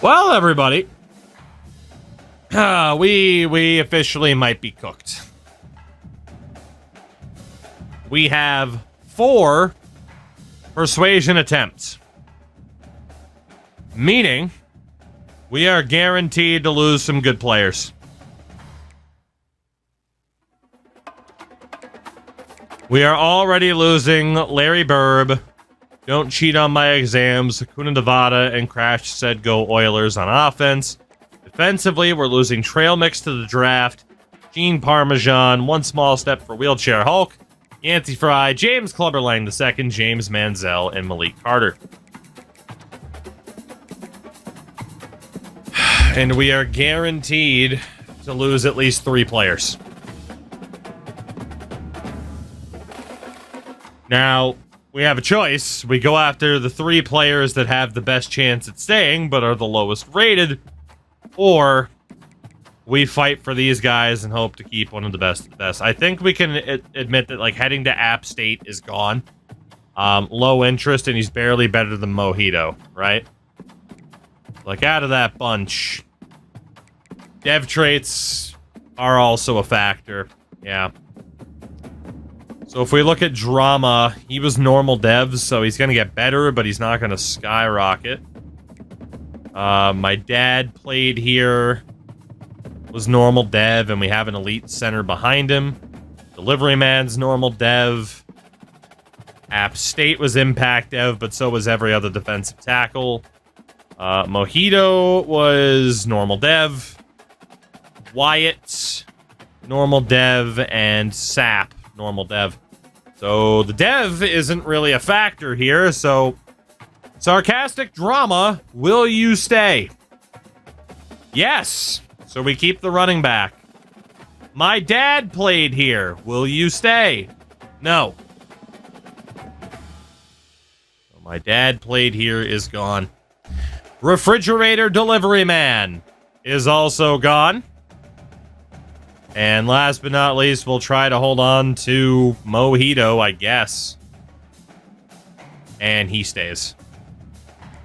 Well, everybody, we officially might be cooked. We have 4 persuasion attempts, meaning we are guaranteed to lose some good players. We are already losing Larry Burb, Don't Cheat on My Exams, Kuna Nevada, and Crash Said Go Oilers on offense. Defensively, we're losing Trail Mix to the draft, Gene Parmesan, One Small Step for Wheelchair Hulk, Yancey Fry, James Clubberlang II, James Manziel, and Malik Carter. And we are guaranteed to lose at least 3 players. Now, we have a choice. We go after the 3 players that have the best chance at staying, but are the lowest rated, or we fight for these guys and hope to keep one of the best of the best. I think we can admit that, like, heading to App State is gone. Low interest, and he's barely better than Mojito, right? Like, out of that bunch, dev traits are also a factor. Yeah. So if we look at drama, he was normal dev, so he's going to get better, but he's not going to skyrocket. My dad played here, was normal dev, and we have an elite center behind him. Delivery man's normal dev. App State was impact dev, but so was every other defensive tackle. Mojito was normal dev. Wyatt, normal dev, and Sap, normal dev. So the dev isn't really a factor here, so sarcastic drama, will you stay? Yes. So we keep the running back. My dad played here. Will you stay? No. So my dad played here is gone. Refrigerator delivery man is also gone. And last but not least, we'll try to hold on to Mojito, I guess. And he stays.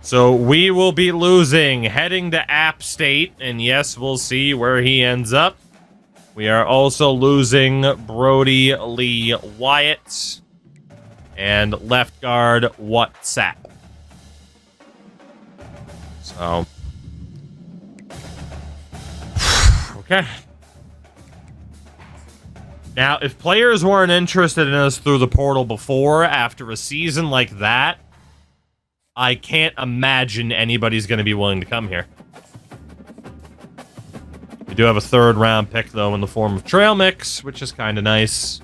So we will be losing, heading to App State, and yes, we'll see where he ends up. We are also losing Brody Lee Wyatt and left guard WhatsApp. So, okay. Now, if players weren't interested in us through the portal before, after a season like that, I can't imagine anybody's going to be willing to come here. We do have a 3rd round pick, though, in the form of Trail Mix, which is kind of nice.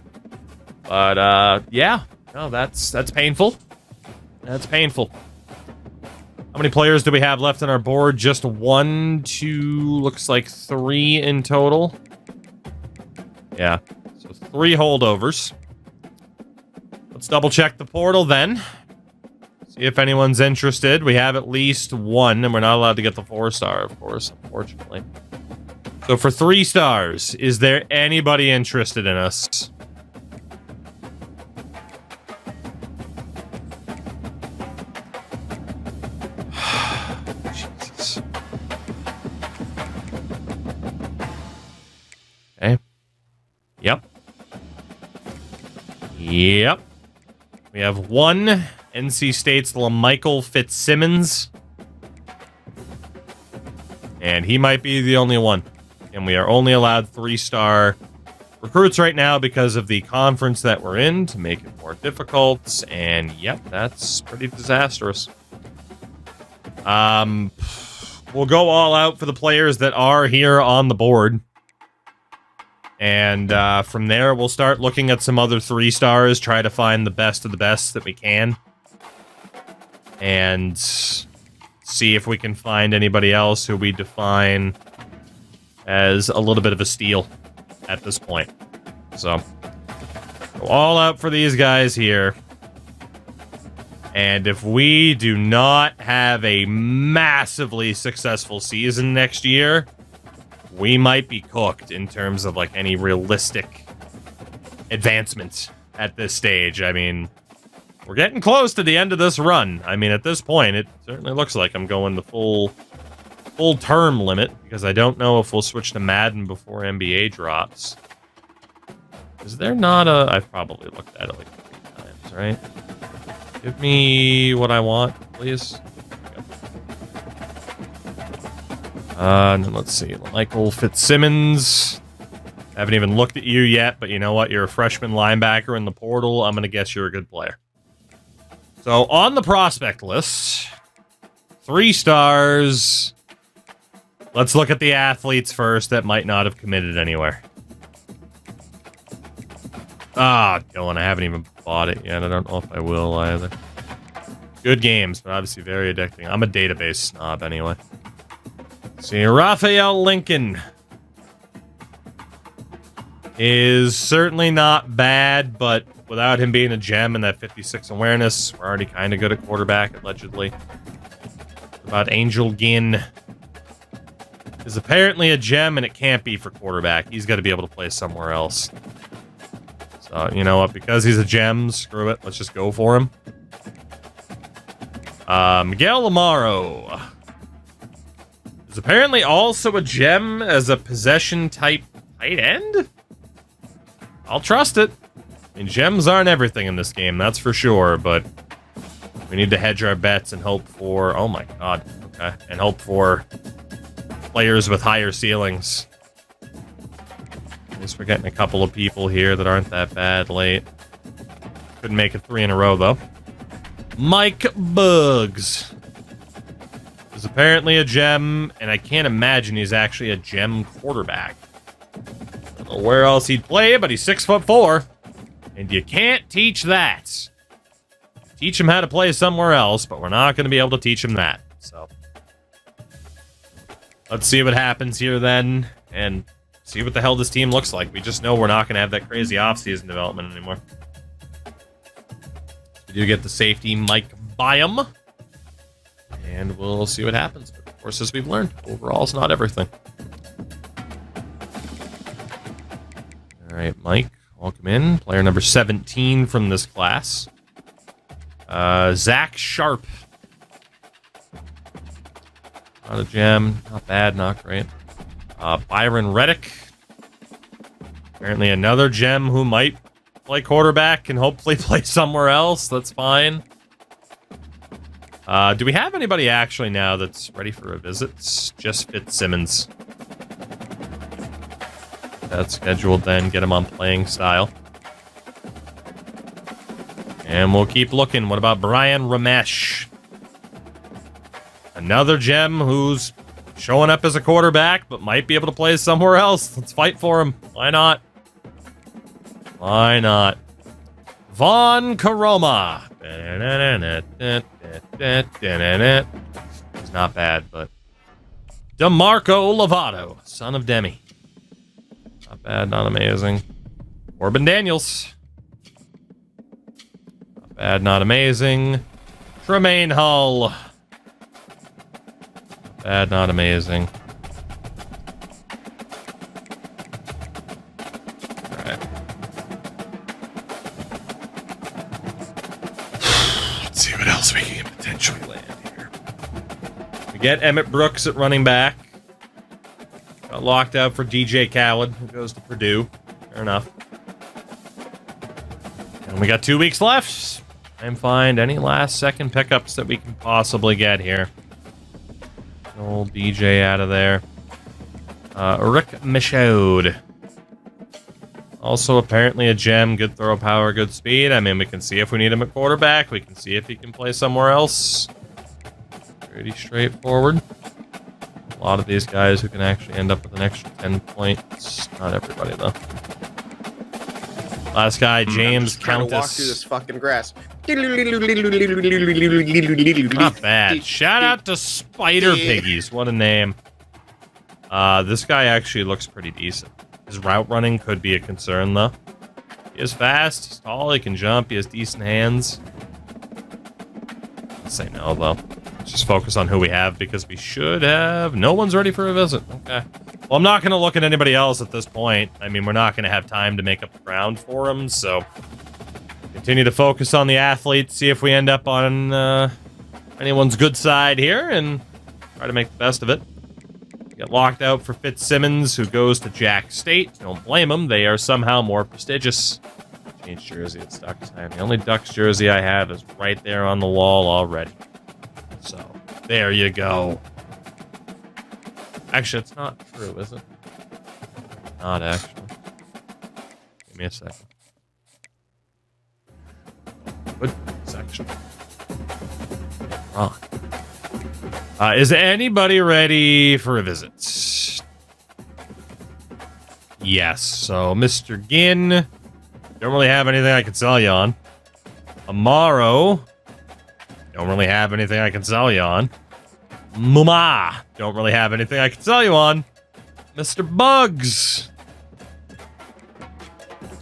But, yeah. No, that's painful. That's painful. How many players do we have left on our board? Just 1, 2, looks like 3 in total. Yeah. 3 holdovers. Let's double check the portal then. See if anyone's interested. We have at least 1, and we're not allowed to get the 4-star, of course, unfortunately. So for 3 stars, is there anybody interested in us? Jesus. Okay. Yep. Yep. We have 1 NC State's LaMichael Fitzsimmons. And he might be the only one. And we are only allowed 3-star recruits right now because of the conference that we're in to make it more difficult. And yep, that's pretty disastrous. We'll go all out for the players that are here on the board. And from there, we'll start looking at some other 3-stars, try to find the best of the best that we can. And see if we can find anybody else who we define as a little bit of a steal at this point. So, go all out for these guys here. And if we do not have a massively successful season next year, we might be cooked in terms of, like, any realistic advancement at this stage. I mean, we're getting close to the end of this run. I mean, at this point, it certainly looks like I'm going the full full term limit, because I don't know if we'll switch to Madden before NBA drops. Is there not a... I've probably looked at it like 3 times, right? Give me what I want, please. And then let's see. Michael Fitzsimmons. Haven't even looked at you yet, but you know what? You're a freshman linebacker in the portal. I'm going to guess you're a good player. So, on the prospect list, 3 stars. Let's look at the athletes first that might not have committed anywhere. Dylan, I haven't even bought it yet. I don't know if I will either. Good games, but obviously very addicting. I'm a database snob anyway. See, Raphael Lincoln is certainly not bad, but without him being a gem and that 56 awareness, we're already kind of good at quarterback, allegedly. What about Angel Ginn? Is apparently a gem, and it can't be for quarterback. He's got to be able to play somewhere else. So, you know what? Because he's a gem, screw it. Let's just go for him. Miguel Amaro is apparently also a gem as a possession-type tight end? I'll trust it. I mean, gems aren't everything in this game, that's for sure, but we need to hedge our bets and hope for... Oh my god, okay. And hope for players with higher ceilings. At least we're getting a couple of people here that aren't that bad late. Couldn't make it 3 in a row, though. Mike Buggs is apparently a gem, and I can't imagine he's actually a gem quarterback. I don't know where else he'd play, but he's 6'4", and you can't teach that. Teach him how to play somewhere else, but we're not going to be able to teach him that. So let's see what happens here then, and see what the hell this team looks like. We just know we're not going to have that crazy offseason development anymore. We do get the safety Mike Byam, and we'll see what happens. But of course, as we've learned, overall's not everything. All right, Mike, welcome in. Player number 17 from this class. Zach Sharp. Not a gem. Not bad, not great. Byron Reddick. Apparently another gem who might play quarterback and hopefully play somewhere else. That's fine. Do we have anybody actually now that's ready for a visit? It's just Fitzsimmons. That's scheduled then. Get him on playing style. And we'll keep looking. What about Brian Ramesh? Another gem who's showing up as a quarterback, but might be able to play somewhere else. Let's fight for him. Why not? Why not? Vaughn Karoma. It's not bad, but... DeMarco Lovato, son of Demi. Not bad, not amazing. Corbin Daniels. Not bad, not amazing. Tremaine Hull. Not bad, not amazing. Alright. Let's see what else we can potentially land here. We get Emmett Brooks at running back. Got locked out for DJ Khaled, who goes to Purdue. Fair enough. And we got 2 weeks left. And find any last-second pickups that we can possibly get here. Old DJ out of there. Rick Michaud. Also apparently a gem. Good throw power, good speed. I mean, we can see if we need him at quarterback. We can see if he can play somewhere else. Pretty straightforward. A lot of these guys who can actually end up with an extra 10 points. Not everybody, though. Last guy, James Countess. Trying to walk through this fucking grass. Not bad. Shout out to Spider Piggies. What a name. This guy actually looks pretty decent. His route running could be a concern, though. He is fast. He's tall. He can jump. He has decent hands. Let's say no, though. Let's just focus on who we have, because we should have... No one's ready for a visit. Okay. Well, I'm not going to look at anybody else at this point. I mean, we're not going to have time to make up the ground for them, so... Continue to focus on the athletes, see if we end up on anyone's good side here, and try to make the best of it. Get locked out for Fitzsimmons, who goes to Jack State. Don't blame him. They are somehow more prestigious. Change jersey. It's Ducks. The only Ducks jersey I have is right there on the wall already. So, there you go. Actually, it's not true, is it? Not actually. Give me a second. Good section. Wrong. Is anybody ready for a visit? Yes. So, Mr. Ginn, don't really have anything I can sell you on. Amaro, don't really have anything I can sell you on. Muma, don't really have anything I can sell you on. Mr. Bugs.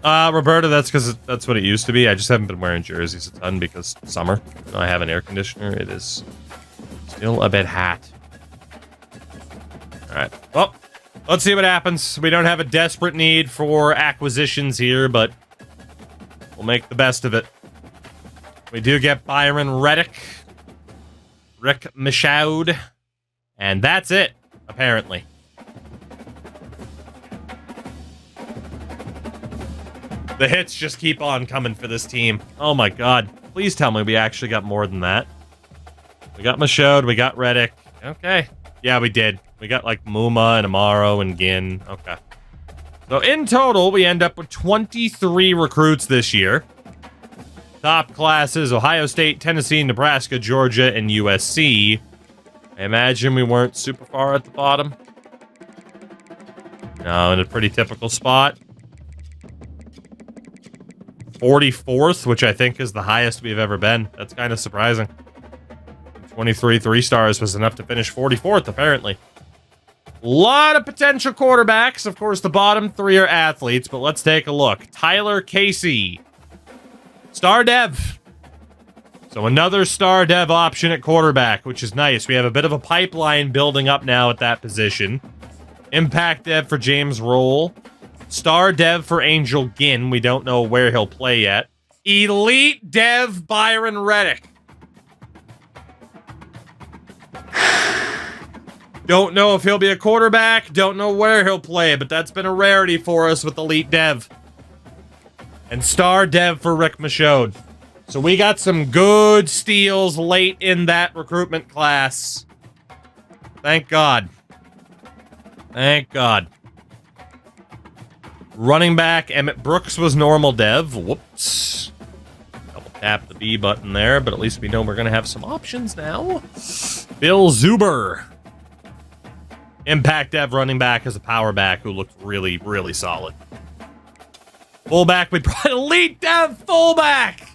Roberta, that's because that's what it used to be. I just haven't been wearing jerseys a ton because summer. I have an air conditioner. It is still a bit hot. All right. Well, let's see what happens. We don't have a desperate need for acquisitions here, but we'll make the best of it. We do get Byron REDUX, Rick Michaud, and that's it, apparently. The hits just keep on coming for this team. Oh my god. Please tell me we actually got more than that. We got Michaud, we got REDUX. Okay. Yeah, we did. We got like Muma and Amaro and Ginn. Okay. So in total, we end up with 23 recruits this year. Top classes, Ohio State, Tennessee, Nebraska, Georgia, and USC. I imagine we weren't super far at the bottom. No, in a pretty typical spot. 44th, which I think is the highest we've ever been. That's kind of surprising. 23 3-stars was enough to finish 44th, apparently. A lot of potential quarterbacks. Of course, the bottom three are athletes, but let's take a look. Tyler Casey. Star Dev. So another Star Dev option at quarterback, which is nice. We have a bit of a pipeline building up now at that position. Impact Dev for James Roll. Star Dev for Angel Ginn. We don't know where he'll play yet. Elite Dev Byron REDUX. Don't know if he'll be a quarterback. Don't know where he'll play, but that's been a rarity for us with Elite Dev. And Star Dev for Rick Michaud. So we got some good steals late in that recruitment class. Thank God. Thank God. Running back, Emmett Brooks was normal dev. Whoops. Double tap the B button there, but at least we know we're going to have some options now. Bill Zuber. Impact dev running back as a power back who looked really, really solid. Fullback, we brought elite dev fullback.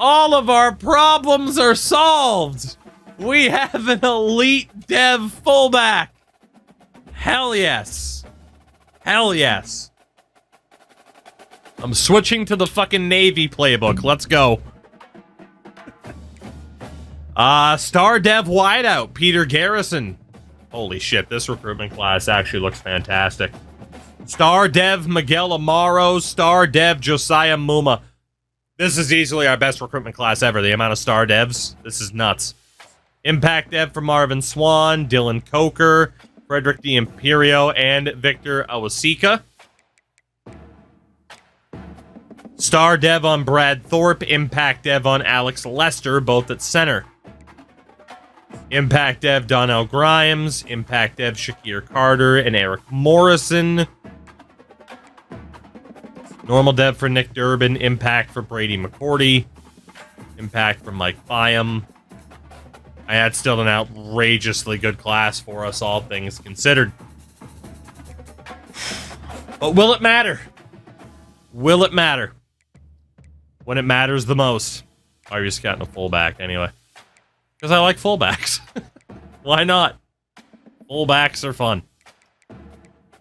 All of our problems are solved. We have an elite dev fullback. Hell yes. Hell yes. I'm switching to the fucking Navy playbook. Let's go. Star Dev wideout, Peter Garrison. Holy shit, this recruitment class actually looks fantastic. Star Dev Miguel Amaro, Star Dev Josiah Muma. This is easily our best recruitment class ever, the amount of Star Devs. This is nuts. Impact Dev for Marvin Swan, Dylan Coker, Frederick DiImperio, and Victor Awasika. Star Dev on Brad Thorpe, Impact Dev on Alex Lester, both at center. Impact Dev Donnell Grimes, Impact Dev Shakir Carter, and Eric Morrison. Normal Dev for Nick Durbin, Impact for Brady McCourty, Impact for Mike Byam. I had still an outrageously good class for us, all things considered. But will it matter? Will it matter? When it matters the most. Are you scouting a fullback anyway? Because I like fullbacks. Why not? Fullbacks are fun.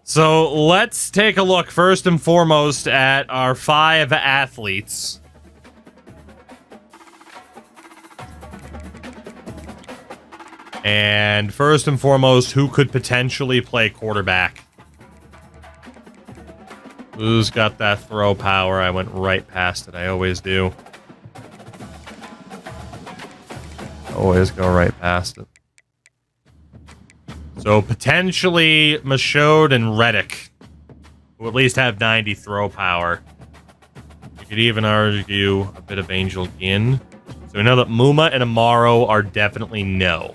So let's take a look first and foremost at our 5 athletes. And first and foremost, who could potentially play quarterback? Who's got that throw power? I went right past it. I always do. Always go right past it. So potentially Michaud and REDUX, who at least have 90 throw power. You could even argue a bit of Angel Gin. So we know that Muma and Amaro are definitely no.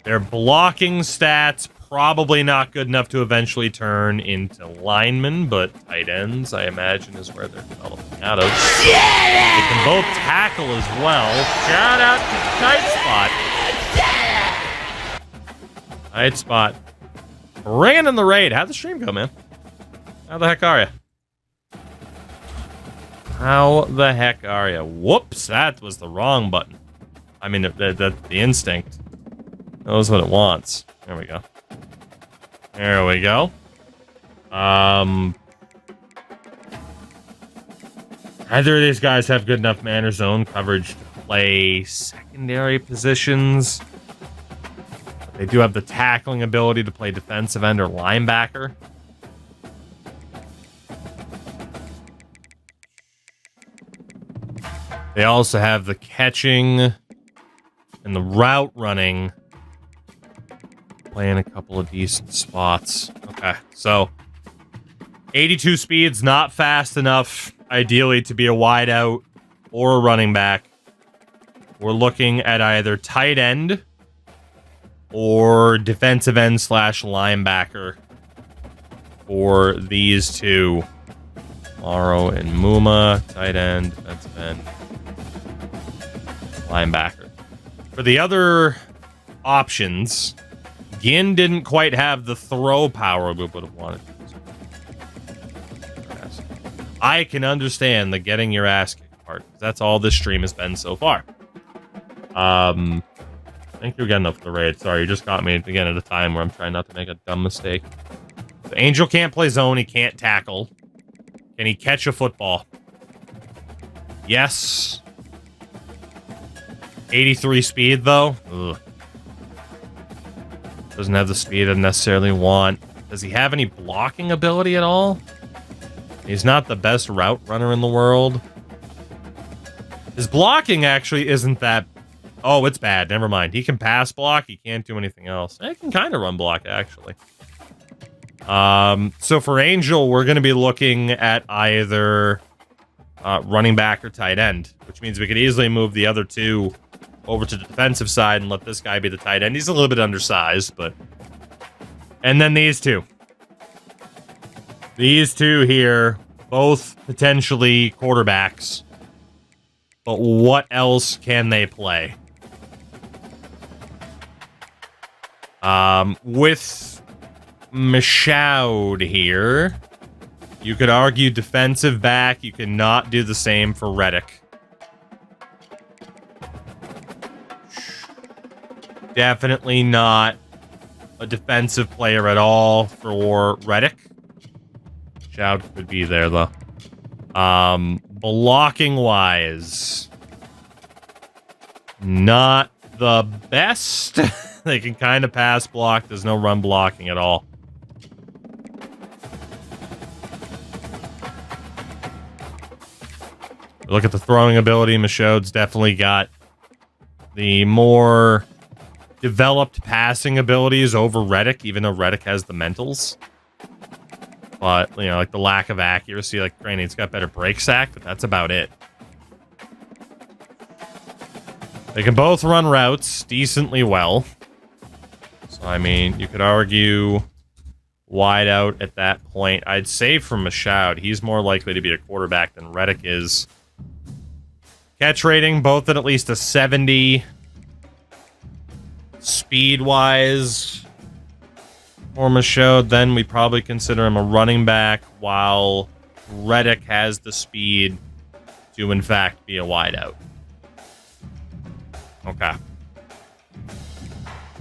Their blocking stats, probably not good enough to eventually turn into linemen, but tight ends, I imagine, is where they're developing out of. They can both tackle as well. Shout out to Tight Spot. Tight Spot. Ringing in the raid. How'd the stream go, man? How the heck are you? How the heck are you? Whoops, that was the wrong button. I mean, the instinct knows what it wants. There we go. There we go. Neither of these guys have good enough man or zone coverage to play secondary positions. But they do have the tackling ability to play defensive end or linebacker. They also have the catching and the route running. Playing a couple of decent spots. Okay, so 82 speed's not fast enough, ideally, to be a wideout or a running back. We're looking at either tight end or defensive end / linebacker for these two. Morrow and Muma, tight end, defensive end, linebacker. For the other options, Gin didn't quite have the throw power we would have wanted. I can understand the getting your ass kicked part. That's all this stream has been so far. Thank you again for the raid. Sorry, you just got me again at a time where I'm trying not to make a dumb mistake. So Angel can't play zone. He can't tackle. Can he catch a football? Yes. 83 speed, though. Ugh. Doesn't have the speed I necessarily want. Does he have any blocking ability at all? He's not the best route runner in the world. His blocking actually isn't that... Oh, it's bad. Never mind. He can pass block. He can't do anything else. He can kind of run block, actually. So for Angel, we're going to be looking at either running back or tight end, which means we could easily move the other two over to the defensive side and let this guy be the tight end. He's a little bit undersized, but... And then these two. These two here, both potentially quarterbacks. But what else can they play? With Michaud here, you could argue defensive back. You cannot do the same for REDUX. Definitely not a defensive player at all for REDUX. Michaud could be there, though. Blocking wise, not the best. They can kind of pass block. There's no run blocking at all. Look at the throwing ability. Michaud's definitely got the more developed passing abilities over REDUX, even though REDUX has the mentals. But, you know, like the lack of accuracy, like, granted, it's got better break sack, but that's about it. They can both run routes decently well. So, I mean, you could argue wide out at that point. I'd say for Michaud, he's more likely to be a quarterback than REDUX is. Catch rating, both at least a 70. Speed-wise, for Michaud, then we probably consider him a running back, while REDUX has the speed to, in fact, be a wideout. Okay.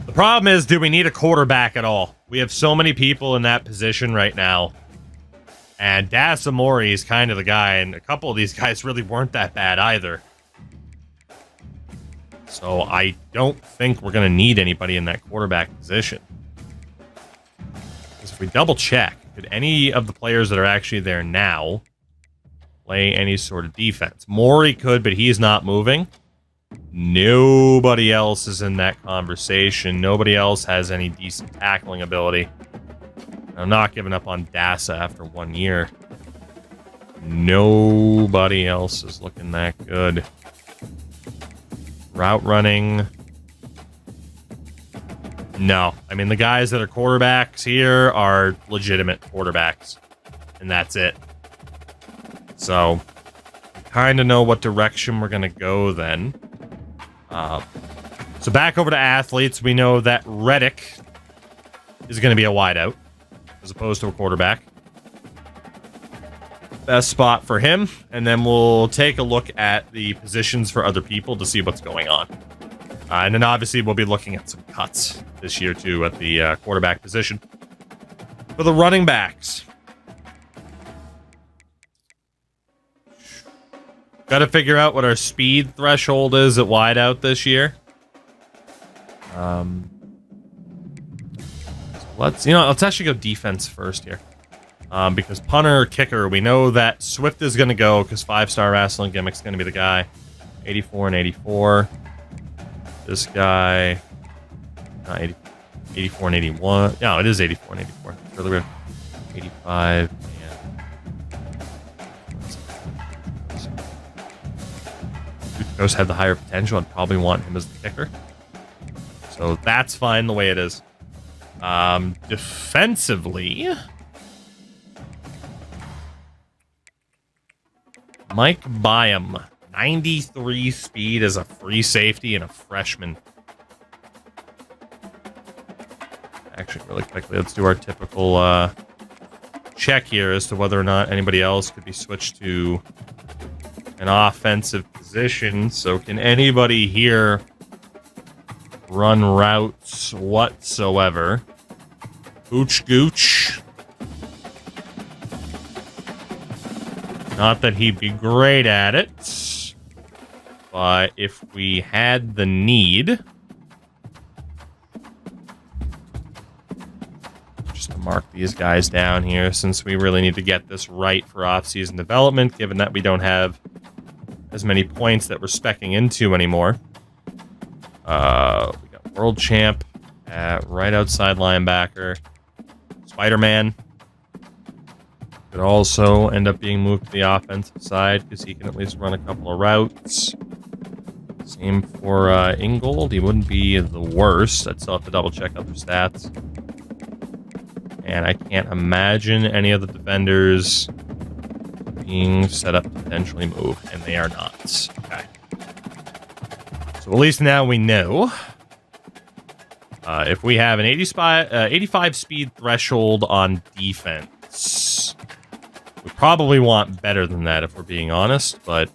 The problem is, do we need a quarterback at all? We have so many people in that position right now. And Dasamori is kind of the guy, and a couple of these guys really weren't that bad either. So I don't think we're going to need anybody in that quarterback position. Because if we double check, could any of the players that are actually there now play any sort of defense? Mori could, but he's not moving. Nobody else is in that conversation. Nobody else has any decent tackling ability. I'm not giving up on Dasa after 1 year. Nobody else is looking that good. Route running. No. I mean, the guys that are quarterbacks here are legitimate quarterbacks. And that's it. So, we kind of know what direction we're going to go then. So back over to athletes. We know that REDUX is going to be a wideout as opposed to a quarterback. Best spot for him. And then we'll take a look at the positions for other people to see what's going on. And then obviously we'll be looking at some cuts this year too at the quarterback position. For the running backs. Got to figure out what our speed threshold is at wideout this year. Let's actually go defense first here. Because punter or kicker, we know that Swift is going to go because 5-star wrestling gimmick's going to be the guy. 84 and 84. This guy, 84 and 81. No, it is 84 and 84. It's really weird. 85 and... Ghost had the higher potential. I'd probably want him as the kicker. So that's fine the way it is. Defensively... Mike Byam, 93 speed as a free safety and a freshman. Actually, really quickly, let's do our typical check here as to whether or not anybody else could be switched to an offensive position. So can anybody here run routes whatsoever? Hooch Gooch. Not that he'd be great at it, but if we had the need, just to mark these guys down here, since we really need to get this right for off-season development, given that we don't have as many points that we're speccing into anymore. We got World Champ at right outside linebacker. Spider-Man could also end up being moved to the offensive side because he can at least run a couple of routes. Same for Ingold. He wouldn't be the worst. I'd still have to double check other stats. And I can't imagine any of the defenders being set up to potentially move, and they are not. Okay. So at least now we know. If we have an 85 speed threshold on defense, we probably want better than that if we're being honest, but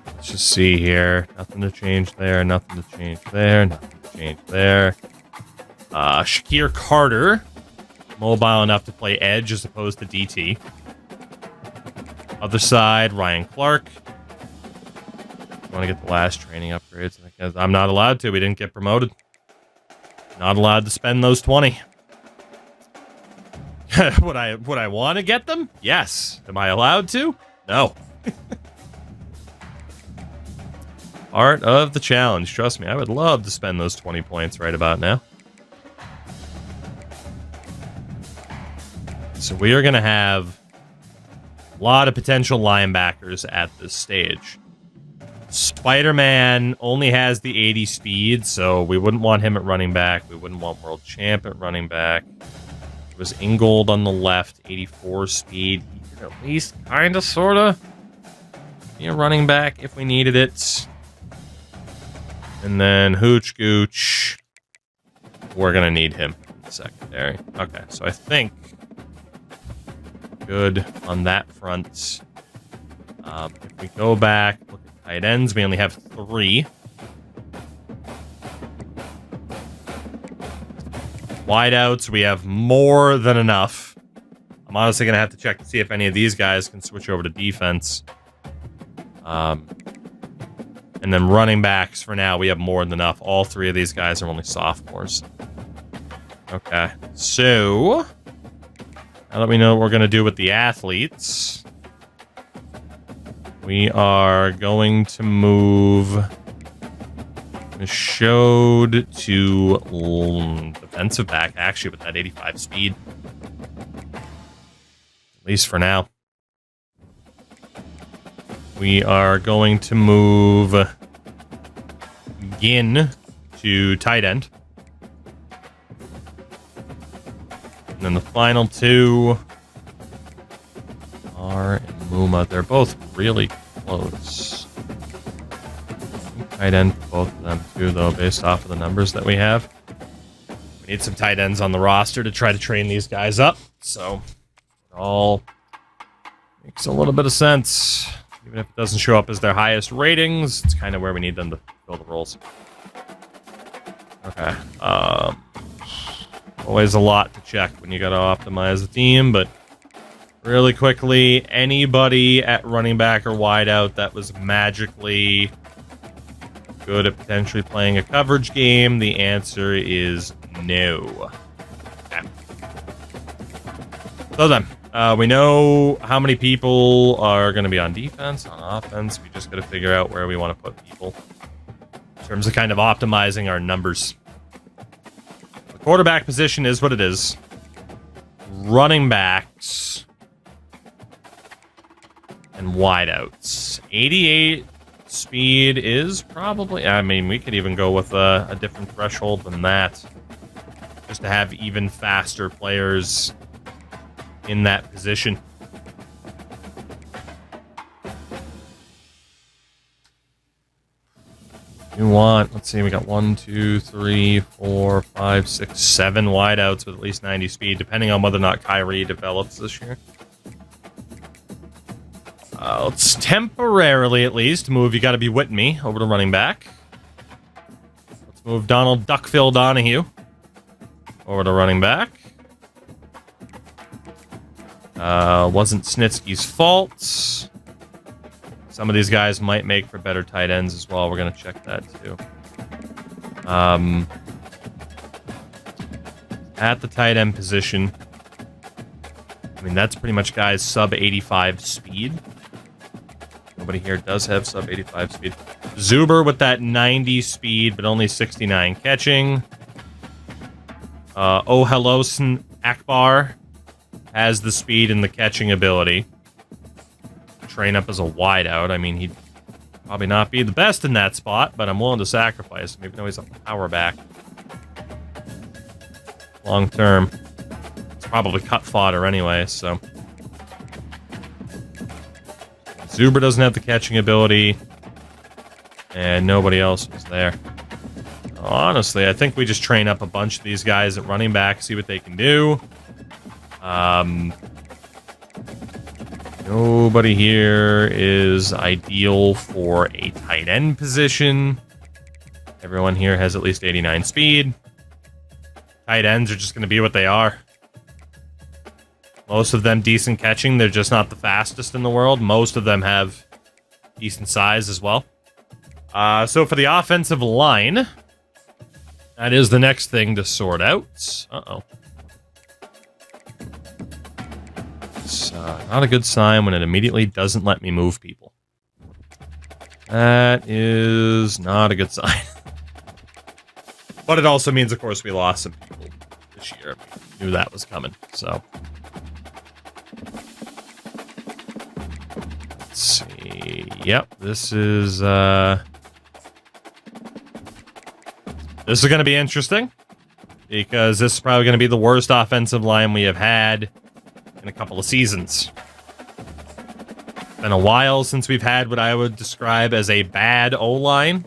let's just see here. Nothing to change there, nothing to change there, nothing to change there. Shakir Carter, mobile enough to play edge as opposed to DT. Other side, Ryan Clark. I want to get the last training upgrades. Because I'm not allowed to. We didn't get promoted. Not allowed to spend those 20. Would I want to get them? Yes. Am I allowed to? No. Part of the challenge. Trust me, I would love to spend those 20 points right about now. So we are going to have a lot of potential linebackers at this stage. Spider-Man only has the 80 speed, so we wouldn't want him at running back. We wouldn't want World Champ at running back. It was Ingold on the left, 84 speed. He could at least kind of, sort of be a running back if we needed it. And then Hooch Gooch. We're going to need him in the secondary. Okay, so I think good on that front. If we go back, look at tight ends, we only have 3. Wideouts, we have more than enough. I'm honestly going to have to check to see if any of these guys can switch over to defense. And then running backs, for now, we have more than enough. All 3 of these guys are only sophomores. Okay, so now that we know what we're going to do with the athletes, We are going to move Showed to defensive back, actually, with that 85 speed. At least for now. We are going to move Gin to tight end. And then the final two are Muma. They're both really close. Tight end for both of them too, though, based off of the numbers that we have. We need some tight ends on the roster to try to train these guys up, so it all makes a little bit of sense. Even if it doesn't show up as their highest ratings, it's kind of where we need them to fill the roles. Okay. Always a lot to check when you gotta optimize the team, but really quickly, anybody at running back or wideout that was magically good at potentially playing a coverage game? The answer is no. Okay. So then, we know how many people are going to be on defense, on offense. We just got to figure out where we want to put people in terms of kind of optimizing our numbers. The quarterback position is what it is. Running backs and wideouts. 88 speed is probably... I mean, we could even go with a different threshold than that. Just to have even faster players in that position. You want... Let's see, we got 1, 2, 3, 4, 5, 6, 7 wideouts with at least 90 speed, depending on whether or not Kyrie develops this year. Let's temporarily, at least, move You Gotta Be With Me over to running back. Let's move Donald Duckville Donahue over to running back. Wasn't Snitsky's fault. Some of these guys might make for better tight ends as well. We're going to check that, too. At the tight end position, I mean, that's pretty much guys sub 85 speed. Nobody here does have sub 85 speed. Zuber with that 90 speed, but only 69 catching. Oh Hello Akbar has the speed and the catching ability. Train up as a wideout. I mean, he'd probably not be the best in that spot, but I'm willing to sacrifice him, even though he's a power back. Long term. It's probably cut fodder anyway, so... Zuber doesn't have the catching ability, and nobody else was there. Honestly, I think we just train up a bunch of these guys at running back, see what they can do. Nobody here is ideal for a tight end position. Everyone here has at least 89 speed. Tight ends are just going to be what they are. Most of them decent catching. They're just not the fastest in the world. Most of them have decent size as well. So for the offensive line, that is the next thing to sort out. Uh-oh. It's not a good sign when it immediately doesn't let me move people. That is not a good sign. But it also means, of course, we lost some people this year. We knew that was coming, so... Let's see. Yep, this is going to be interesting, because this is probably going to be the worst offensive line we have had in a couple of seasons. It's been a while since we've had what I would describe as a bad O-line,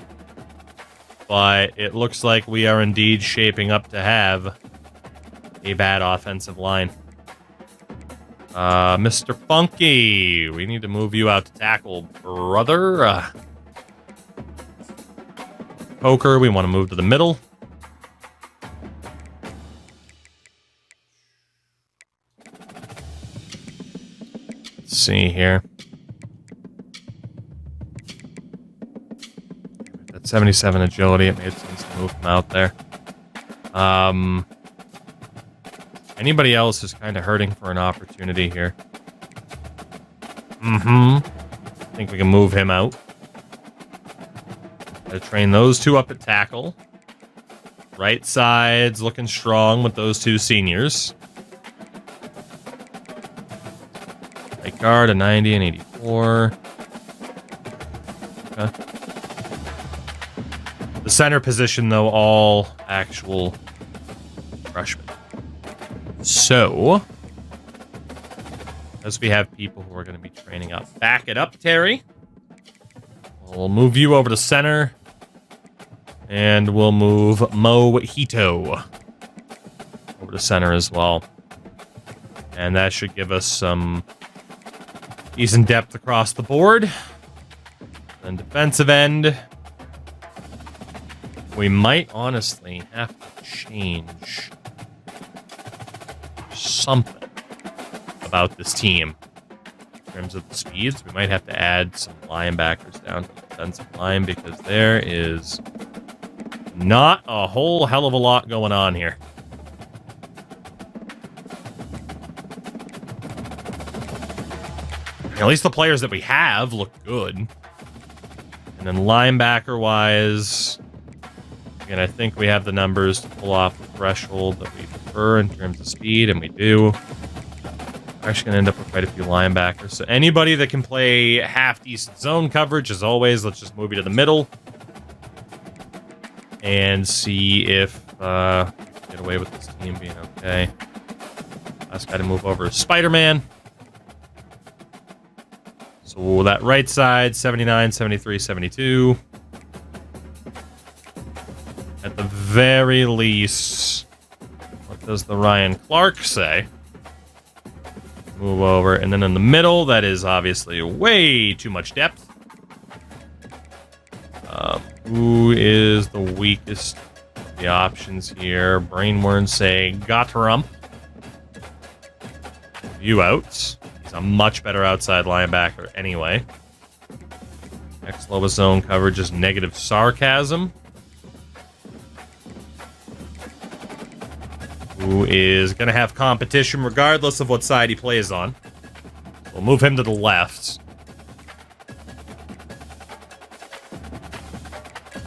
but it looks like we are indeed shaping up to have a bad offensive line. Mr. Funky, we need to move you out to tackle, brother. Poker, we want to move to the middle. Let's see here. That 77 agility, it made sense to move him out there. Anybody else is kind of hurting for an opportunity here. I think we can move him out. Gotta train those two up at tackle. Right side's looking strong with those two seniors. Right guard, a 90 and 84. Okay. The center position, though, all actual freshmen. So, as we have people who are going to be training up. Back it up, Terry. We'll move you over to center. And we'll move Mojito over to center as well. And that should give us some decent depth across the board. Then defensive end. We might honestly have to change something about this team. In terms of the speeds, we might have to add some linebackers down to the defensive line because there is not a whole hell of a lot going on here. At least the players that we have look good. And then linebacker-wise, again, I think we have the numbers to pull off the threshold that we prefer in terms of speed, and we do. We're actually going to end up with quite a few linebackers. So anybody that can play half-decent zone coverage, as always, let's just move you to the middle. And see if we can get away with this team being okay. Last guy to move over is Spider-Man. So that right side, 79, 73, 72. At the very least, what does the Ryan Clark say? Move over. And then in the middle, that is obviously way too much depth. Who is the weakest of the options here? Brainworms say Gotterum. You out. He's a much better outside linebacker anyway. Next lowest zone coverage is negative sarcasm. Who is going to have competition regardless of what side he plays on. We'll move him to the left.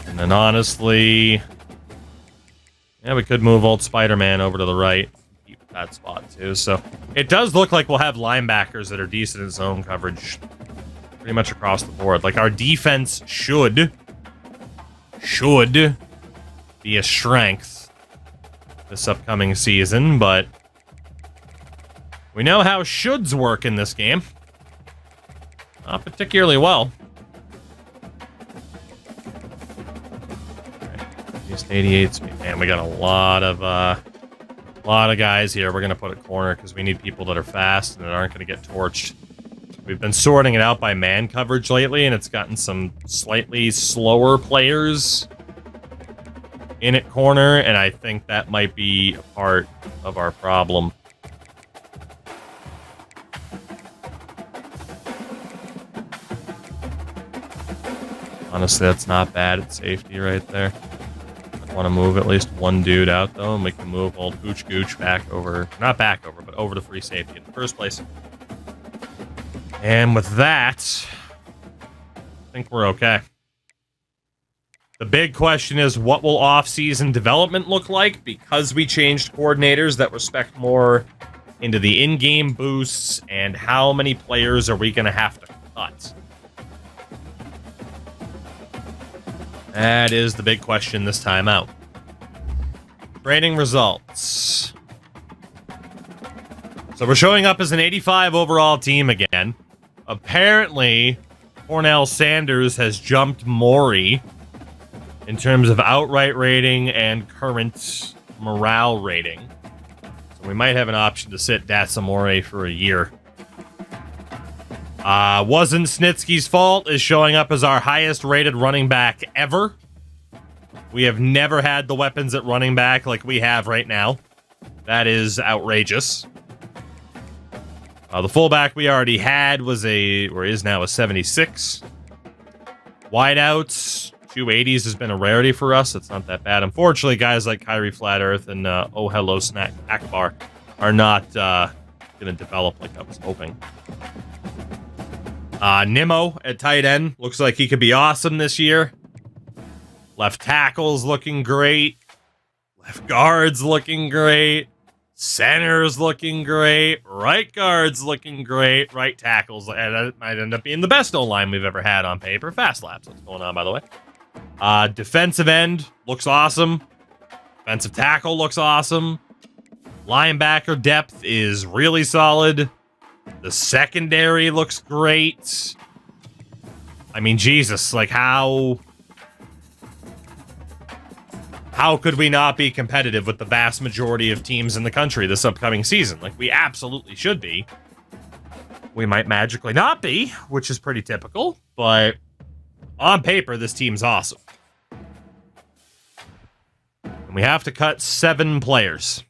And then honestly, yeah, we could move old Spider-Man over to the right. Keep that spot too. So it does look like we'll have linebackers that are decent in zone coverage pretty much across the board. Like our defense should be a strength this upcoming season, but we know how shoulds work in this game. Not particularly well. 88s, man, we got a lot of guys here. We're gonna put a corner because we need people that are fast and that aren't gonna get torched. We've been sorting it out by man coverage lately, and it's gotten some slightly slower players in at corner, and I think that might be a part of our problem. Honestly, that's not bad at safety right there. Want to move at least one dude out though, and we can move old Gooch Gooch back over, not back over, but over to free safety in the first place. And with that, I think we're okay. The big question is, what will off-season development look like? Because we changed coordinators that respect more into the in-game boosts, and how many players are we going to have to cut? That is the big question this time out. Training results. So we're showing up as an 85 overall team again. Apparently, Cornell Sanders has jumped Maury in terms of outright rating and current morale rating. So we might have an option to sit Datsamore for a year. Wasn't Snitsky's fault is showing up as our highest rated running back ever. We have never had the weapons at running back like we have right now. That is outrageous. The fullback we already had was is now a 76. Wideouts, 280s has been a rarity for us. It's not that bad. Unfortunately, guys like Kyrie Flat Earth and Oh Hello Snack Akbar are not going to develop like I was hoping. Nimmo at tight end. Looks like he could be awesome this year. Left tackle's looking great. Left guard's looking great. Center's looking great. Right guard's looking great. Right tackle's, and that might end up being the best O-line we've ever had on paper. Fast laps. What's going on, by the way? Defensive end looks awesome. Defensive tackle looks awesome. Linebacker depth is really solid. The secondary looks great. I mean, Jesus, like how could we not be competitive with the vast majority of teams in the country this upcoming season? Like, we absolutely should be. We might magically not be, which is pretty typical, but on paper, this team's awesome. And we have to cut 7 players.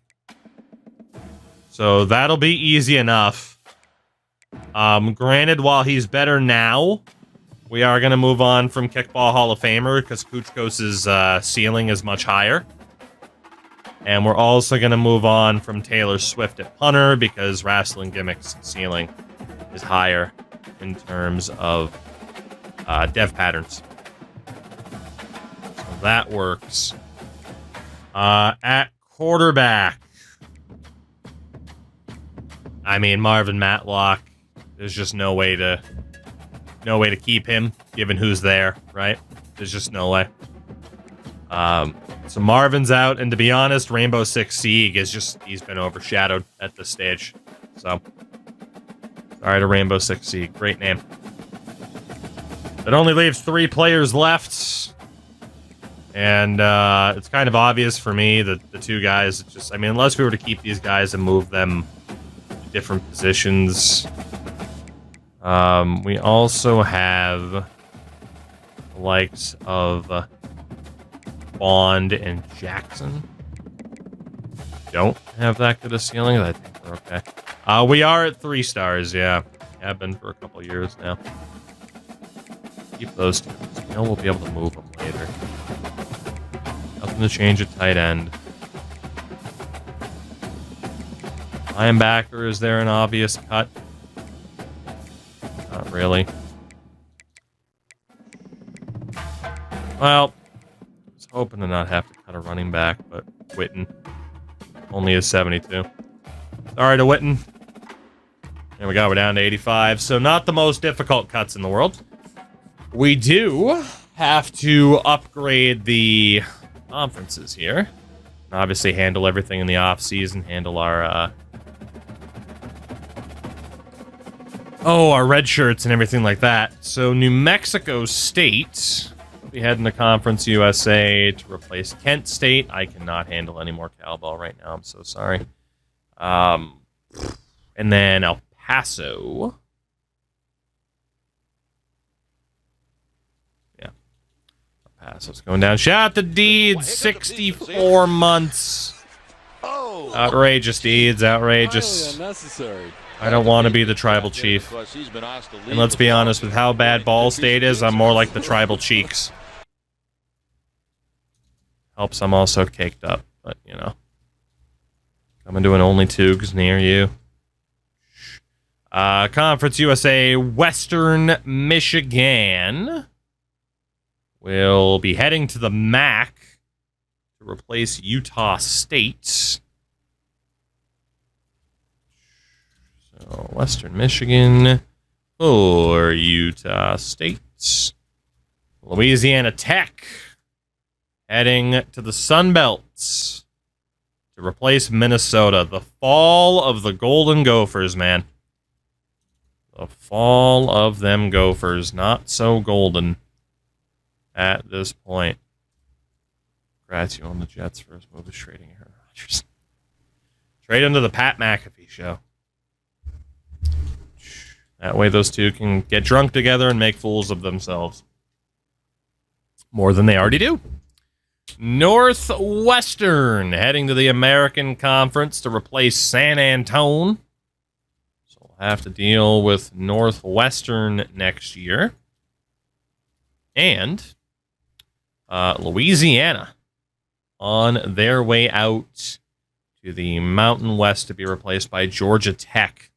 So that'll be easy enough. Granted, while he's better now, we are going to move on from Kickball Hall of Famer because Kuchkos' ceiling is much higher. And we're also going to move on from Taylor Swift at punter because Wrestling Gimmick's ceiling is higher in terms of dev patterns. So that works. At quarterback, I mean, Marvin Matlock, there's just no way to keep him, given who's there, right? There's just no way. So Marvin's out, and to be honest, Rainbow Six Siege he's been overshadowed at this stage. So, sorry to Rainbow Six Siege, great name. That only leaves 3 players left, and it's kind of obvious for me that the 2 guys, unless we were to keep these guys and move them to different positions. We also have the likes of Bond and Jackson. Don't have that good a ceiling. I think we're okay. We are at 3 stars, yeah. Have been for a couple years now. Keep those 2. You know we'll be able to move them later. Nothing to change at tight end. Linebacker, is there an obvious cut? Not really. Well, I was hoping to not have to cut a running back, but Witten only is 72. Sorry to Witten. There we go, we're down to 85. So not the most difficult cuts in the world. We do have to upgrade the conferences here. And obviously handle everything in the off-season, handle our our red shirts and everything like that. So New Mexico State will be heading to Conference USA to replace Kent State. I cannot handle any more cowbell right now. I'm so sorry. And then El Paso. Yeah. El Paso's going down. Shout out to Deeds, 64 months. Outrageous, Deeds, outrageous. Unnecessary. I don't want to be the tribal chief. And let's be honest, with how bad Ball State is, I'm more like the tribal cheeks. Helps I'm also caked up, but, you know. Coming to an only Toogs near you. Conference USA, Western Michigan will be heading to the MAC to replace Utah State. So, Western Michigan or Utah State. Louisiana Tech heading to the Sun Belt to replace Minnesota. The fall of the Golden Gophers, man. The fall of them Gophers. Not so golden at this point. Congrats, you on the Jets for his move of trading Aaron Rodgers. Trade him to the Pat McAfee show. That way those two can get drunk together and make fools of themselves. More than they already do. Northwestern heading to the American Conference to replace San Antone. So we'll have to deal with Northwestern next year. And Louisiana on their way out to the Mountain West to be replaced by Georgia Tech.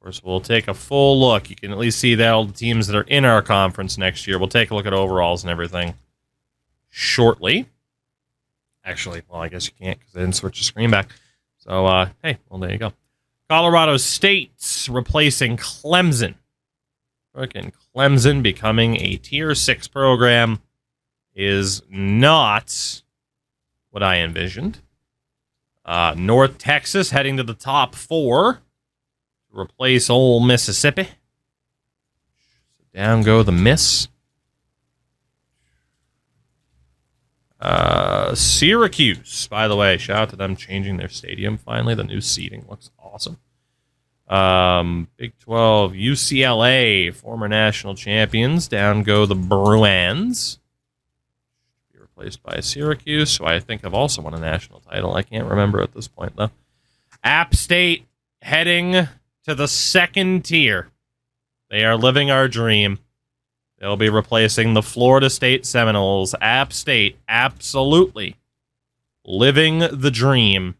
course, we'll take a full look. You can at least see that all the teams that are in our conference next year. We'll take a look at overalls and everything shortly. Actually, well, I guess you can't because I didn't switch the screen back. So, hey, well, there you go. Colorado State replacing Clemson. Frickin' Clemson becoming a Tier 6 program is not what I envisioned. North Texas heading to the top 4. Replace Ole Mississippi. So down go the Miss. Syracuse, by the way, shout out to them changing their stadium finally. The new seating looks awesome. Big 12, UCLA, former national champions. Down go the Bruins. Be replaced by Syracuse, who I think have also won a national title. I can't remember at this point, though. App State heading to the 2nd tier. They are living our dream. They'll be replacing the Florida State Seminoles. App State, absolutely living the dream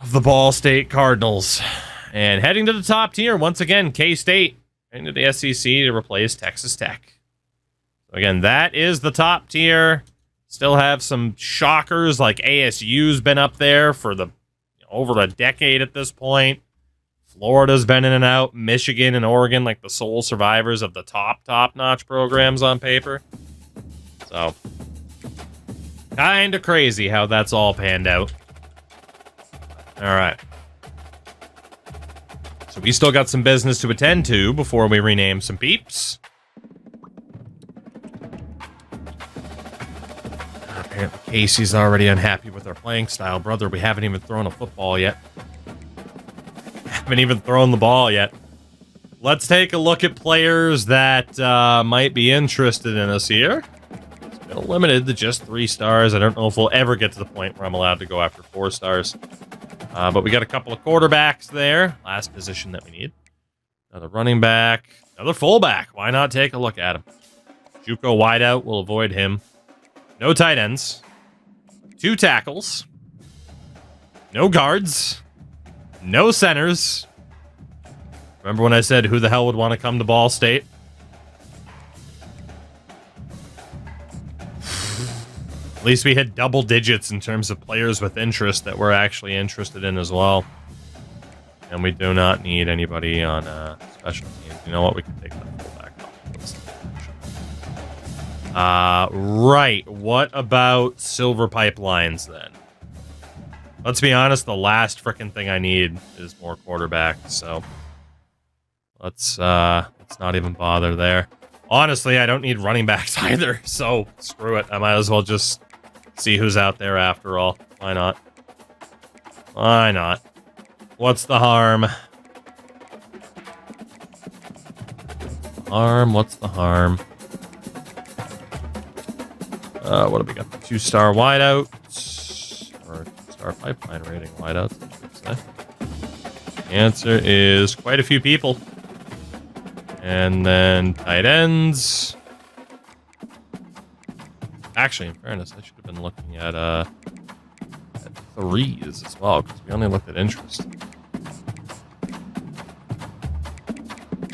of the Ball State Cardinals. And heading to the top tier, once again, K-State heading to the SEC to replace Texas Tech. So again, that is the top tier. Still have some shockers like ASU's been up there for over a decade at this point. Florida's been in and out. Michigan and Oregon, like the sole survivors of the top-notch programs on paper. So, kind of crazy how that's all panned out. All right. So we still got some business to attend to before we rename some peeps. Apparently Casey's already unhappy with our playing style. Brother, we haven't even thrown a football yet. Haven't even thrown the ball yet. Let's take a look at players that might be interested in us here. It's been limited to just 3 stars. I don't know if we'll ever get to the point where I'm allowed to go after 4 stars. But we got a couple of quarterbacks there. Last position that we need. Another running back. Another fullback. Why not take a look at him? Juco wideout. We'll avoid him. No tight ends. 2 tackles. No guards. No centers. Remember when I said who the hell would want to come to Ball State? At least we hit double digits in terms of players with interest that we're actually interested in as well. And we do not need anybody on special teams. You know what? We can take that fullback off. Right. What about Silver Pipelines then? Let's be honest, the last frickin' thing I need is more quarterbacks, so let's not even bother there. Honestly, I don't need running backs either, so screw it. I might as well just see who's out there after all. Why not? Why not? What's the harm? What's the harm? What have we got? 2-star wideout. Or 2-star pipeline rating wideouts, I should say. The answer is quite a few people. And then tight ends. Actually, in fairness, I should have been looking at 3s as well, because we only looked at interest.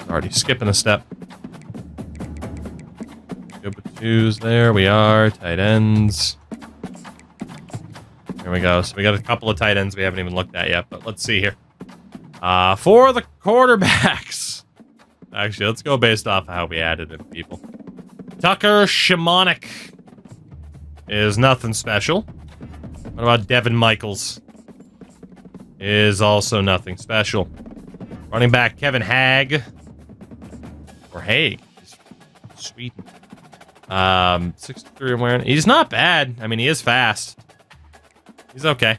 Already skipping a step. Good with 2s. There we are. Tight ends. There we go. So we got a couple of tight ends we haven't even looked at yet, but let's see here. For the quarterbacks. Actually, let's go based off of how we added in people. Tucker Shimonik is nothing special. What about Devin Michaels? Is also nothing special. Running back Kevin Haag. Or Haig. Sweden. 63 awareness. He's not bad. I mean, he is fast. He's okay.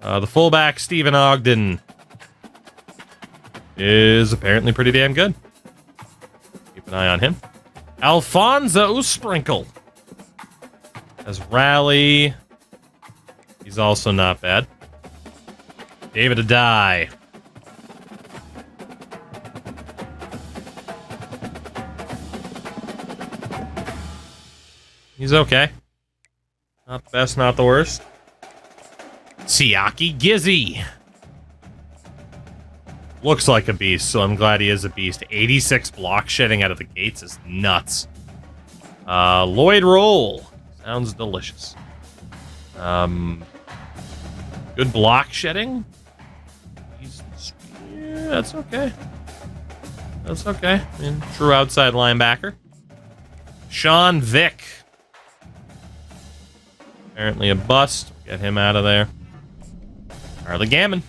The fullback, Stephen Ogden, is apparently pretty damn good. Keep an eye on him. Alfonso Sprinkle as Rally. He's also not bad. David Adai. He's okay. Not the best, not the worst. Siaki Gizzy. Looks like a beast, so I'm glad he is a beast. 86 block shedding out of the gates is nuts. Lloyd roll. Sounds delicious. Good block shedding. Yeah, that's okay. That's okay. I mean, true outside linebacker. Sean Vick. Apparently a bust. Get him out of there. Harley Gammon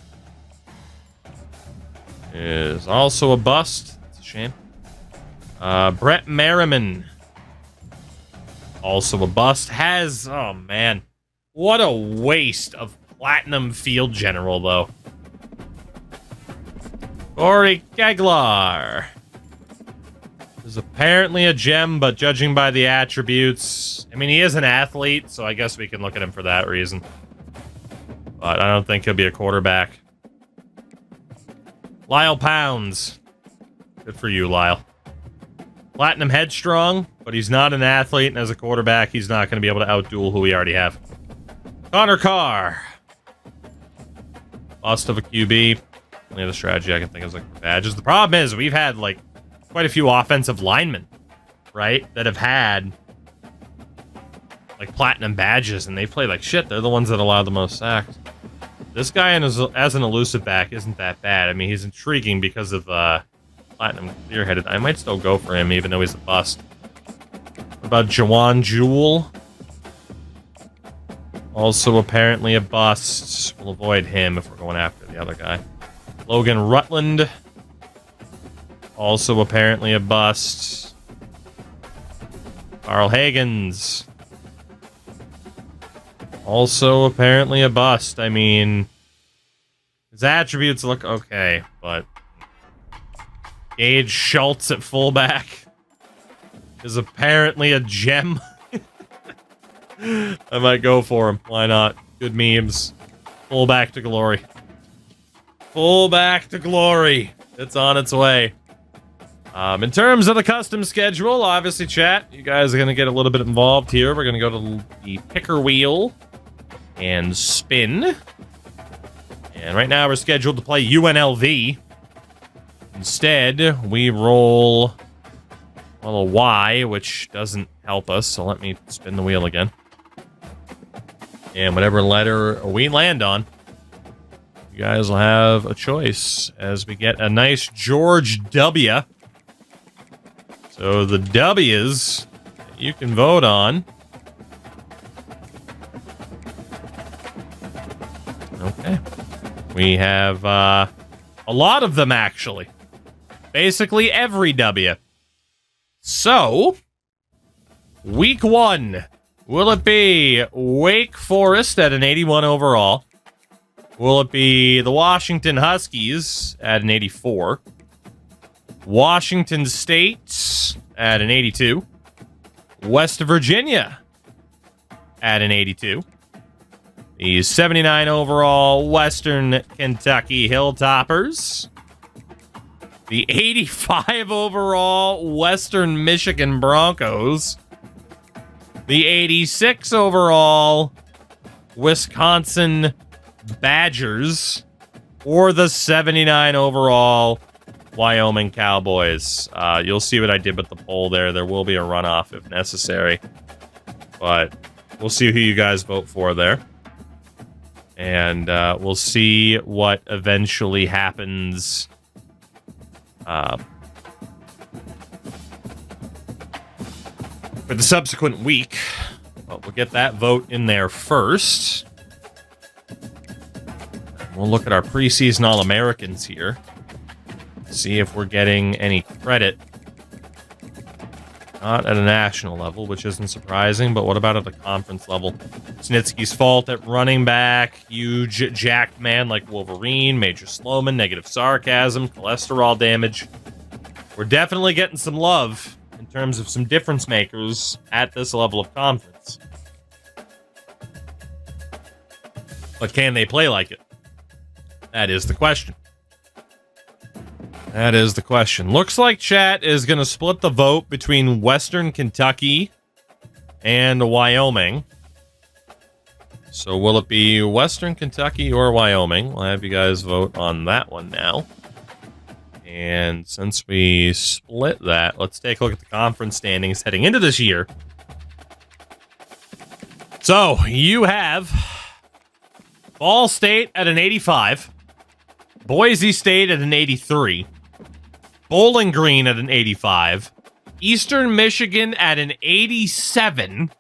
is also a bust. It's a shame. Brett Merriman. Also a bust. Has... Oh, man. What a waste of Platinum Field General, though. Corey Keglar is apparently a gem, but judging by the attributes... I mean, he is an athlete, so I guess we can look at him for that reason. But I don't think he'll be a quarterback. Lyle Pounds. Good for you, Lyle. Platinum Headstrong, but he's not an athlete, and as a quarterback, he's not going to be able to outduel who we already have. Connor Carr. Bust of a QB. Only other strategy I can think of is like for badges. The problem is we've had like quite a few offensive linemen, right, that have had like platinum badges, and they play like shit. They're the ones that allow the most sacks. This guy as an elusive back isn't that bad. I mean, he's intriguing because of platinum clear-headed. I might still go for him, even though he's a bust. What about Jawan Jewell? Also apparently a bust. We'll avoid him if we're going after the other guy. Logan Rutland. Also apparently a bust. Carl Higgins. Also apparently a bust. I mean, his attributes look okay, but Gage Schultz at fullback is apparently a gem. I might go for him. Why not? Good memes. Fullback to glory. Fullback to glory. It's on its way. In terms of the custom schedule, obviously, chat, you guys are going to get a little bit involved here. We're going to go to the picker wheel and spin. And right now we're scheduled to play UNLV. Instead, we roll well, a Y, which doesn't help us. So let me spin the wheel again. And whatever letter we land on, you guys will have a choice as we get a nice George W. So the W's you can vote on. Okay. We have a lot of them, actually. Basically every W. So, week 1. Will it be Wake Forest at an 81 overall? Will it be the Washington Huskies at an 84? Washington State at an 82. West Virginia at an 82. The 79 overall Western Kentucky Hilltoppers. The 85 overall Western Michigan Broncos. The 86 overall Wisconsin Badgers. Or the 79 overall Wyoming Cowboys. You'll see what I did with the poll there. There will be a runoff if necessary. But we'll see who you guys vote for there. And we'll see what eventually happens for the subsequent week. But we'll get that vote in there first. We'll look at our preseason All-Americans here. See if we're getting any credit. Not at a national level, which isn't surprising, but what about at the conference level? Snitsky's fault at running back, huge jacked man like Wolverine, major Sloman, negative sarcasm, cholesterol damage. We're definitely getting some love in terms of some difference makers at this level of conference. But can they play like it? That is the question. That is the question. Looks like chat is going to split the vote between Western Kentucky and Wyoming. So will it be Western Kentucky or Wyoming? We'll have you guys vote on that one now. And since we split that, let's take a look at the conference standings heading into this year. So, you have Ball State at an 85, Boise State at an 83, Bowling Green at an 85, Eastern Michigan at an 87,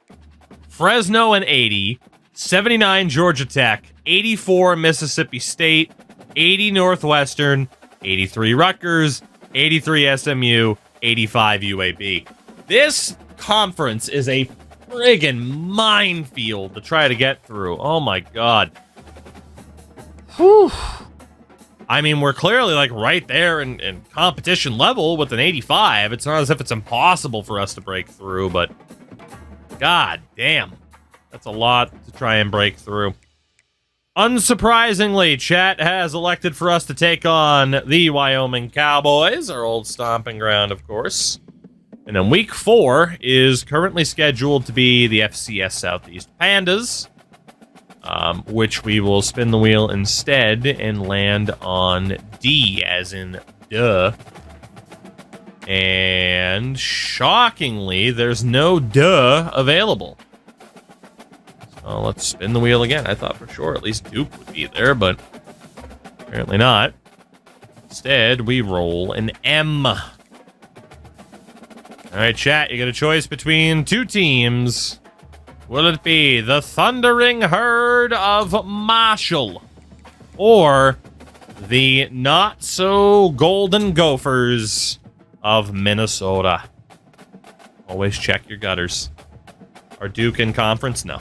Fresno an 80, 79 Georgia Tech, 84 Mississippi State, 80 Northwestern, 83 Rutgers, 83 SMU, 85 UAB. This conference is a friggin' minefield to try to get through. Oh my god. Whew. I mean, we're clearly like right there in competition level with an 85. It's not as if it's impossible for us to break through, but god damn. That's a lot to try and break through. Unsurprisingly, chat has elected for us to take on the Wyoming Cowboys, our old stomping ground, of course. And then week 4 is currently scheduled to be the FCS Southeast Pandas, which we will spin the wheel instead and land on D, as in duh. And shockingly, there's no duh available. So let's spin the wheel again. I thought for sure at least Duke would be there, but apparently not. Instead, we roll an M. All right, chat, you got a choice between two teams. Will it be the Thundering Herd of Marshall or the not-so-golden Gophers of Minnesota? Always check your gutters. Are Duke in conference? No.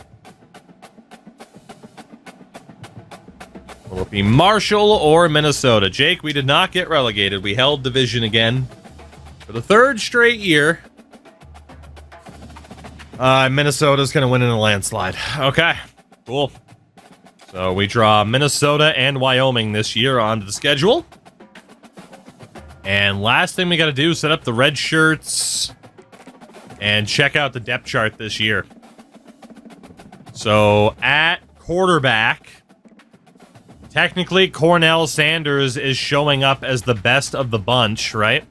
Will it be Marshall or Minnesota? Jake, we did not get relegated. We held division again for the 3rd straight year. Minnesota's going to win in a landslide. Okay, cool. So we draw Minnesota and Wyoming this year onto the schedule. And last thing we got to do is set up the red shirts and check out the depth chart this year. So at quarterback, technically Cornell Sanders is showing up as the best of the bunch, right?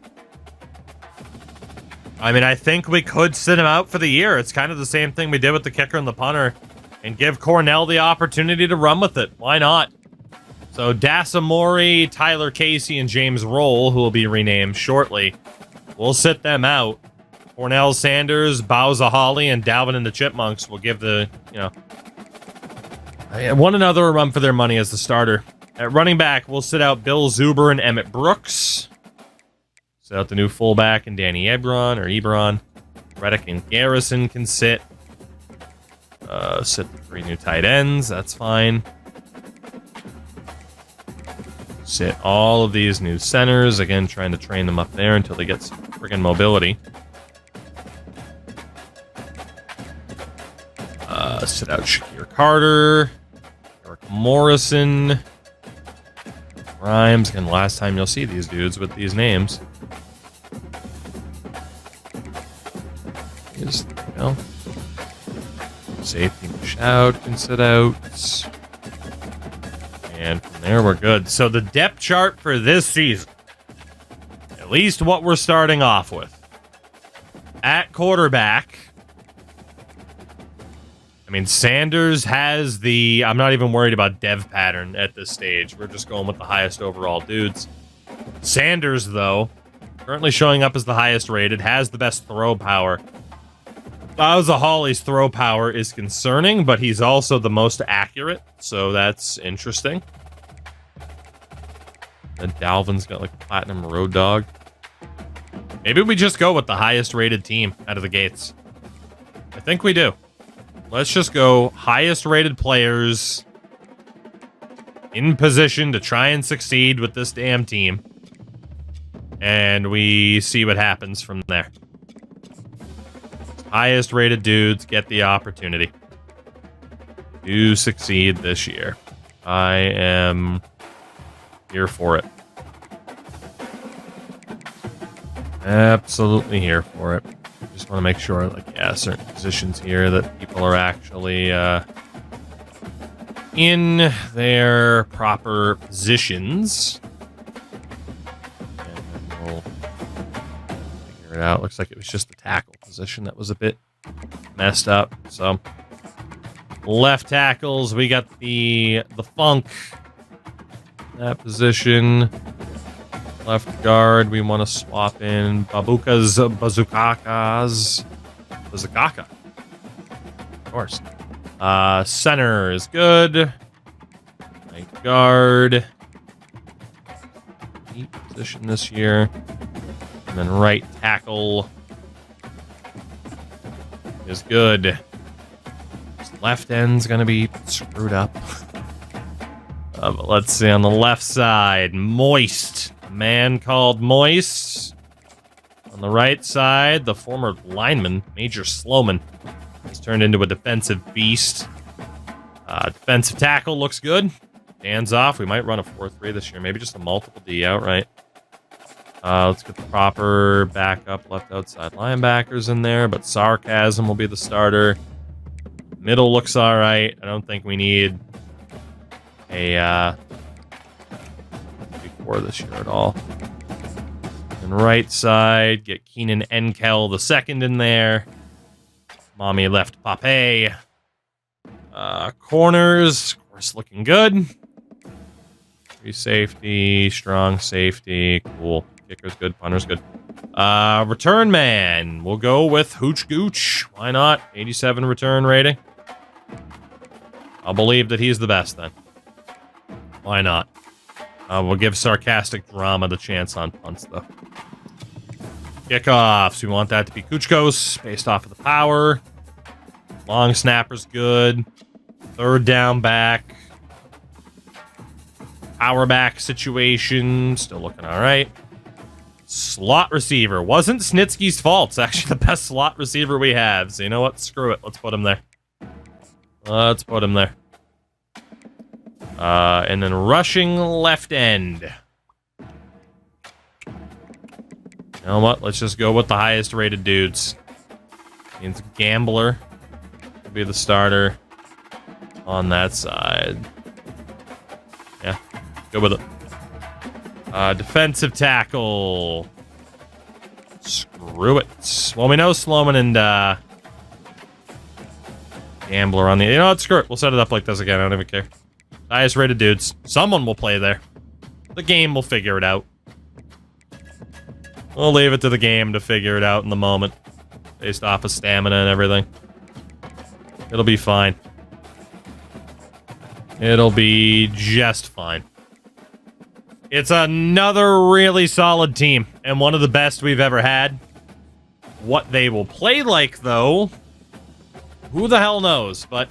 I mean, I think we could sit him out for the year. It's kind of the same thing we did with the kicker and the punter, and give Cornell the opportunity to run with it. Why not? So Dasamori, Tyler Casey, and James Roll, who will be renamed shortly, we'll sit them out. Cornell Sanders, Bowza Holly, and Dalvin and the Chipmunks will give the, one another a run for their money as the starter. At running back, we'll sit out Bill Zuber and Emmett Brooks. Sit out the new fullback and Danny Ebron. Reddick and Garrison can sit. Sit the 3 new tight ends. That's fine. Sit all of these new centers. Again, trying to train them up there until they get some friggin' mobility. Sit out Shakir Carter. Eric Morrison. Rhymes. Again, last time you'll see these dudes with these names. Safety Shout can sit out. And from there, we're good. So the depth chart for this season, at least what we're starting off with. At quarterback, I mean, Sanders has the... I'm not even worried about dev pattern at this stage. We're just going with the highest overall dudes. Sanders, though, currently showing up as the highest rated, has the best throw power. Bowza Holly's throw power is concerning, but he's also the most accurate, so that's interesting. And Dalvin's got like a platinum road dog. Maybe we just go with the highest rated team out of the gates. I think we do. Let's just go highest rated players in position to try and succeed with this damn team. And we see what happens from there. Highest rated dudes get the opportunity to succeed this year. I am here for it. Absolutely here for it. Just want to make sure, like, yeah, certain positions here that people are actually in their proper positions. And figure it out. Looks like it was just the tackle position that was a bit messed up. So left tackles, we got the funk. That position. Left guard, we want to swap in Bazookakas. Of course. Center is good. Right guard. Neat position this year. And then right tackle is good. This left end's going to be screwed up. But let's see, on the left side, Moist. A man called Moist. On the right side, the former lineman, Major Sloman, has turned into a defensive beast. Defensive tackle looks good. Hands off. We might run a 4-3 this year. Maybe just a multiple D outright. Let's get the proper backup left outside linebackers in there, but Sarcasm will be the starter. Middle looks all right. I don't think we need a big 4 this year at all. And right side, get Keenan Enkel the second in there. Mommy left Pape. Corners, of course, looking good. Free safety, strong safety, cool. Kicker's good, punter's good. Return man, we'll go with Hooch Gooch. Why not? 87 return rating. I'll believe that he's the best then. Why not? We'll give Sarcastic Drama the chance on punts, though. Kickoffs. We want that to be Kuchkos, based off of the power. Long snapper's good. Third down back. Power back situation. Still looking all right. Slot receiver. Wasn't Snitsky's fault. It's actually the best slot receiver we have. So you know what? Screw it. Let's put him there. Let's put him there. And then rushing left end. You know what? Let's just go with the highest rated dudes. Means Gambler will be the starter on that side. Yeah, go with it. Defensive tackle. Screw it. Well, we know Sloman and Gambler on the... You know what? Screw it. We'll set it up like this again. I don't even care. Highest rated dudes. Someone will play there. The game will figure it out. We'll leave it to the game to figure it out in the moment. Based off of stamina and everything. It'll be fine. It'll be just fine. It's another really solid team. And one of the best we've ever had. What they will play like, though... Who the hell knows? But...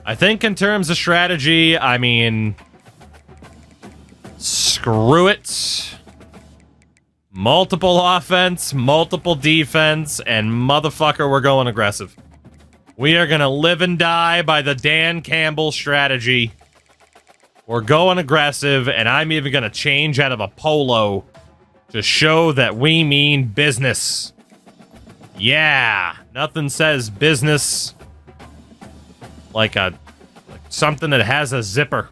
I think in terms of strategy, I mean, screw it. Multiple offense, multiple defense, and motherfucker, we're going aggressive. We are going to live and die by the Dan Campbell strategy. We're going aggressive, and I'm even going to change out of a polo to show that we mean business. Yeah, nothing says business like something that has a zipper.